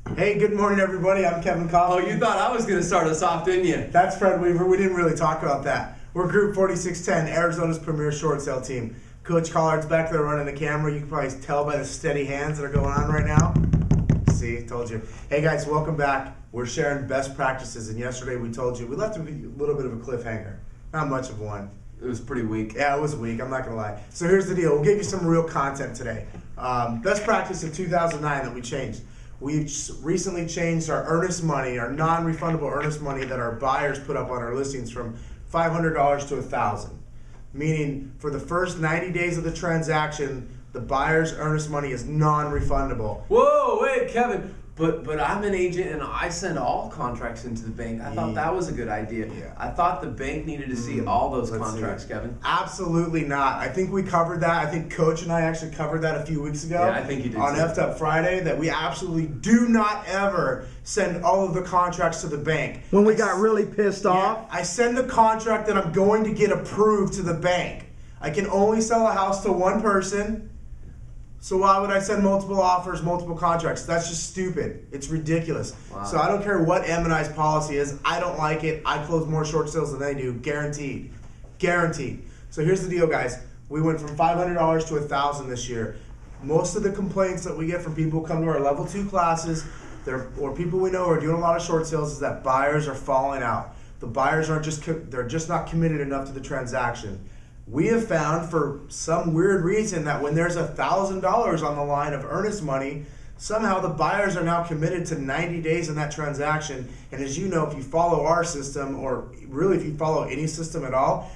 Hey, good morning, everybody. I'm Kevin Kauffman. Oh, you thought I was going to start us off, didn't you? That's Fred Weaver. We didn't really talk about that. We're Group 4610, Arizona's premier short sale team. Coach Collard's back there running the camera. You can probably tell by the steady hands that are going on right now. See, told you. Hey, guys, welcome back. We're sharing best practices, and yesterday we told you we left a little bit of a cliffhanger. Not much of one. It was pretty weak. Yeah, it was weak. I'm not going to lie. So here's the deal. We'll give you some real content today. Best practice of 2009 that we changed. We've recently changed our earnest money, our non-refundable earnest money that our buyers put up on our listings from $500 to $1,000. Meaning for the first 90 days of the transaction, the buyer's earnest money is non-refundable. Whoa, wait, Kevin. But I'm an agent and I send all contracts into the bank. I thought that was a good idea. Yeah. I thought the bank needed to see all those contracts, Kevin. Absolutely not. I think we covered that. I think Coach and I actually covered that a few weeks ago. Yeah, I think you did on too. Effed Up Friday, that we absolutely do not ever send all of the contracts to the bank. When we got really pissed off? I send the contract that I'm going to get approved to the bank. I can only sell a house to one person. So why would I send multiple offers, multiple contracts? That's just stupid. It's ridiculous. Wow. So I don't care what M&I's policy is. I don't like it. I close more short sales than they do. Guaranteed. Guaranteed. So here's the deal, guys. We went from $500 to $1,000 this year. Most of the complaints that we get from people who come to our level 2 classes, or people we know who are doing a lot of short sales, is that buyers are falling out. The buyers aren't they're just not committed enough to the transaction. We have found for some weird reason that when there's $1,000 on the line of earnest money, somehow the buyers are now committed to 90 days in that transaction. And as you know, if you follow our system, or really if you follow any system at all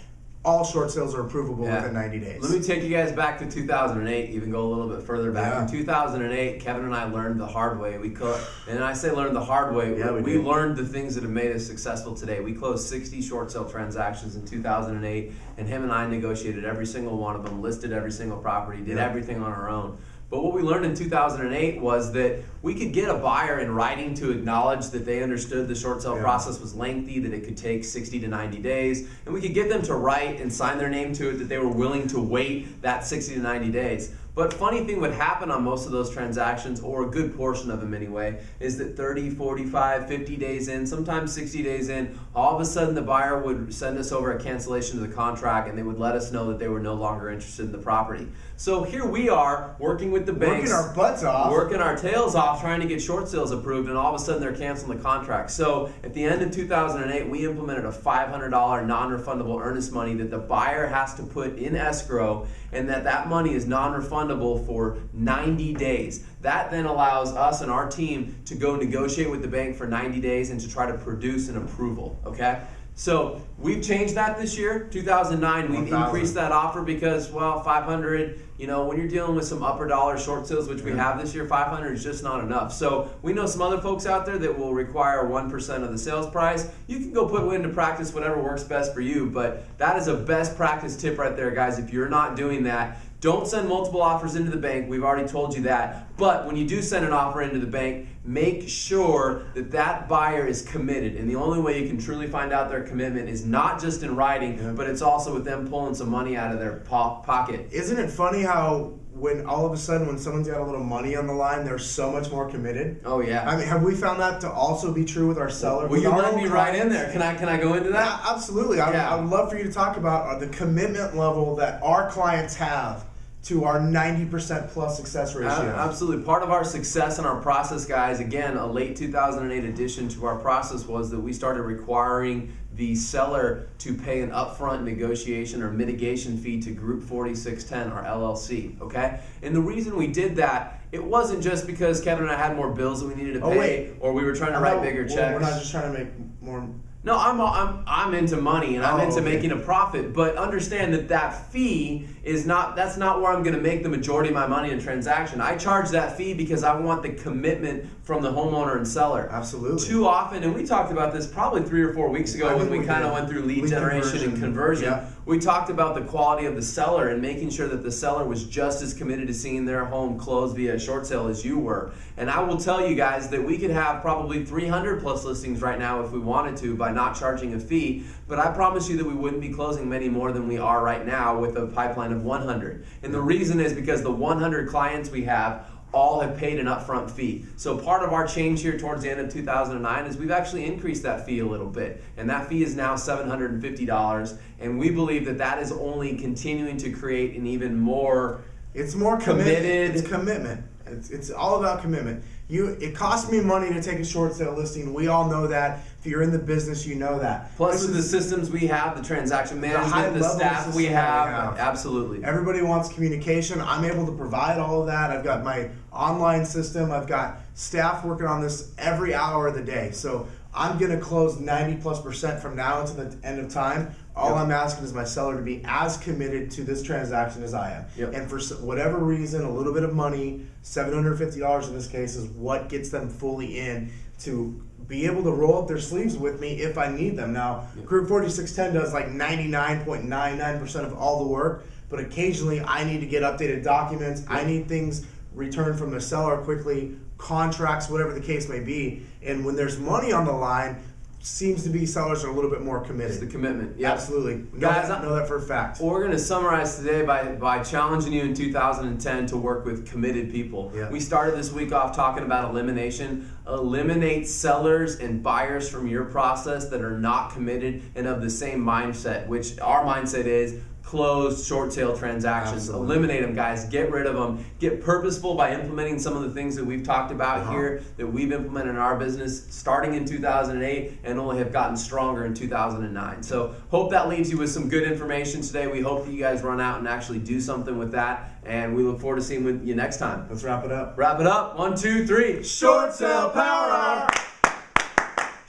short sales are approvable within 90 days. Let me take you guys back to 2008, even go a little bit further back. Yeah. In 2008, Kevin and I learned the hard way. And I say learned the hard way, we learned the things that have made us successful today. We closed 60 short sale transactions in 2008, and him and I negotiated every single one of them, listed every single property, did everything on our own. But what we learned in 2008 was that we could get a buyer in writing to acknowledge that they understood the short sale process was lengthy, that it could take 60 to 90 days, and we could get them to write and sign their name to it that they were willing to wait that 60 to 90 days. But funny thing would happen on most of those transactions, or a good portion of them anyway, is that 30, 45, 50 days in, sometimes 60 days in, all of a sudden the buyer would send us over a cancellation of the contract and they would let us know that they were no longer interested in the property. So here we are working with the banks, working our butts off, working our tails off, trying to get short sales approved, and all of a sudden they're canceling the contract. So at the end of 2008, we implemented a $500 non-refundable earnest money that the buyer has to put in escrow, and that money is non-refundable for 90 days. That then allows us and our team to go negotiate with the bank for 90 days and to try to produce an approval, okay? So we've changed that this year. 2009, we've increased that offer because, well, 500, when you're dealing with some upper dollar short sales, which we have this year, 500 is just not enough. So we know some other folks out there that will require 1% of the sales price. You can go put into practice whatever works best for you, but that is a best practice tip right there, guys. If you're not doing that, don't send multiple offers into the bank. We've already told you that. But when you do send an offer into the bank, make sure that that buyer is committed. And the only way you can truly find out their commitment is not just in writing, but it's also with them pulling some money out of their pocket. Isn't it funny how when all of a sudden when someone's got a little money on the line, they're so much more committed? Oh yeah. I mean, have we found that to also be true with our seller? Will you let me right in there? Can I go into that? Yeah, absolutely. I would love for you to talk about the commitment level that our clients have to our 90% plus success ratio. Absolutely. Part of our success in our process, guys, again, a late 2008 addition to our process was that we started requiring the seller to pay an upfront negotiation or mitigation fee to Group 4610, our LLC, okay? And the reason we did that, it wasn't just because Kevin and I had more bills that we needed to pay, or we were trying to write bigger checks. We're not just trying to make more. No, I'm into money and I'm into making a profit, but understand that fee is that's not where I'm going to make the majority of my money in transaction. I charge that fee because I want the commitment from the homeowner and seller. Absolutely. Too often, and we talked about this probably 3 or 4 weeks ago when we kind of went through lead generation and conversion. Yeah. We talked about the quality of the seller and making sure that the seller was just as committed to seeing their home closed via a short sale as you were. And I will tell you guys that we could have probably 300 plus listings right now if we wanted to by not charging a fee, but I promise you that we wouldn't be closing many more than we are right now with a pipeline of 100. And the reason is because the 100 clients we have all have paid an upfront fee. So part of our change here towards the end of 2009 is we've actually increased that fee a little bit. And that fee is now $750. And we believe that that is only continuing to create an even more It's more committed. It's commitment. It's all about commitment. It costs me money to take a short sale listing. We all know that. If you're in the business, you know that. Plus with the systems we have, the transaction high management, the level staff system we that we have, have. absolutely. Everybody wants communication. I'm able to provide all of that. I've got my online system. I've got staff working on this every hour of the day. So I'm going to close 90+% from now until the end of time. All I'm asking is my seller to be as committed to this transaction as I am. Yep. And for whatever reason, a little bit of money, $750 in this case, is what gets them fully in to be able to roll up their sleeves with me if I need them. Now, Group 4610 does like 99.99% of all the work, but occasionally I need to get updated documents. I need things returned from the seller quickly, contracts, whatever the case may be. And when there's money on the line, seems to be sellers are a little bit more committed. It's the commitment. Yeah. Absolutely. Guys, I know that for a fact. Well, we're going to summarize today by challenging you in 2010 to work with committed people. Yeah. We started this week off talking about elimination. Eliminate sellers and buyers from your process that are not committed and of the same mindset, which our mindset is closed short sale transactions. Absolutely. Eliminate them, guys. Get rid of them. Get purposeful by implementing some of the things that we've talked about here, that we've implemented in our business starting in 2008 and only have gotten stronger in 2009. So hope that leaves you with some good information today. We hope that you guys run out and actually do something with that, and we look forward to seeing you next time. Let's wrap it up. Wrap it up. 1, 2, 3. Short sale power hour.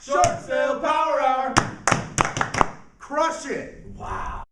Short sale power hour. Crush it. Wow.